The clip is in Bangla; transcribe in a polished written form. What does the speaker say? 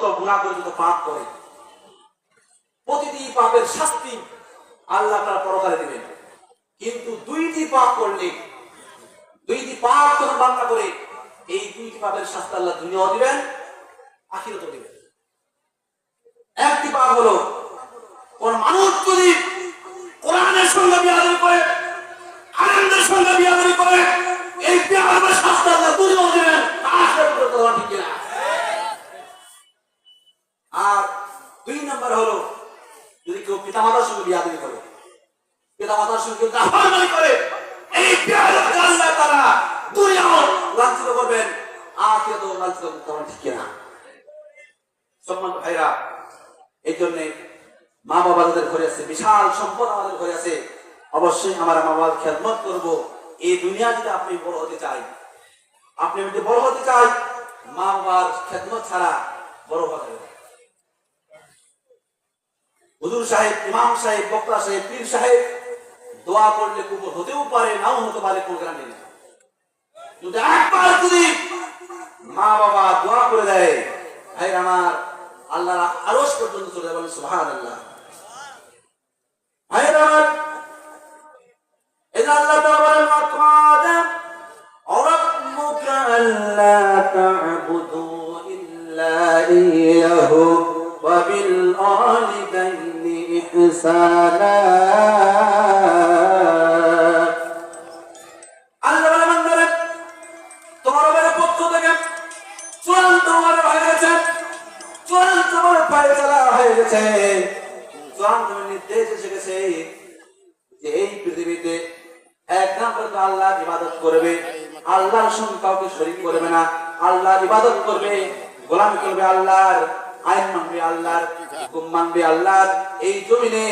যত গুনাহ করে, যত পাপ করে, প্রতিটি পাপের শাস্তি আল্লাহ তাআলা পরকালে দিবেন। কিন্তু দুইটি পাপ করলে, দুইটি পাপ যখন বান্দা করে, এই দুইটি পাপের শাস্তি আল্লাহ দুনিয়াও দিবেন, আখিরাতেও দিবেন। একটি পাপ হলো, কোন মানুষ যদি কোরআনের সঙ্গে বিয়াদবি করে, আলেমদের সঙ্গে বিয়াদবি করে, এই বিয়াদবের শাস্তি আল্লাহ দুনিয়াও দিবেন, আখিরাতেও দিবেন। ঠিক কিনা? আর দুই নম্বর হলো, যদি কেউ পিতামাতার সঙ্গে বিয়াদবি করে, পিতামাতার সঙ্গে কেউ নাফরমানি করে, এই বিয়াদবকে আল্লাহ তাআলা দুনিয়াও লাঞ্ছিত করবেন, আখিরাতেও লাঞ্ছিত করবেন। ঠিক কিনা? সম্মানিত ভাইরা, এই জন্যে মা বাবা যাদের ঘরে আছে, বিশাল সম্পদ আমাদের ঘরে আছে, অবশ্যই আমরা মা বাবার খেদমত করবো। এই দুনিয়া যদি আপনি বড় হতে চাই, আপনি যদি বড় হতে চাই, মা বাবার খেদমত ছাড়া বড় হতে হবে। হুজুর সাহেব, ইমাম সাহেব, বক্তা সাহেব, পীর সাহেব দোয়া করলে কবুল হতেও পারে, নাও হতে পারে, কোন গ্যারান্টি নেই। যদি একবার যদি মা বাবা দোয়া করে দেয়, ভাই আমার, আল্লাহর আরশ পর্যন্ত চলে যাবেন। সুবহানাল্লাহ। ভাই আমার, ইন্না আল্লাহ তাআলা বলেন, ওয়াকাদা রাব্বুকা আল্লা তা'বুদু ইল্লা ইয়্যাহু ওয়া বিল ওয়ালিদাইনি ইহসানা। আল্লাহ বলেন, বান্দারা, তোমার রবের পক্ষ থেকে চূড়ান্ত ওয়াদা হয়ে গেছে, চূড়ান্ত ফায়সালা হয়ে গেছে, চূড়ান্ত নির্দেশ এসে গেছে যে এই পৃথিবীতে এক নাম্বার আল্লাহর ইবাদত করবে, আল্লাহর সঙ্গে কাউকে শরীক করবে না, আল্লাহর ইবাদত করবে, গোলামি করবে আল্লাহর, আইন মানবে আল্লাহর, হুকুম মানবে আল্লাহর। এই জমিনে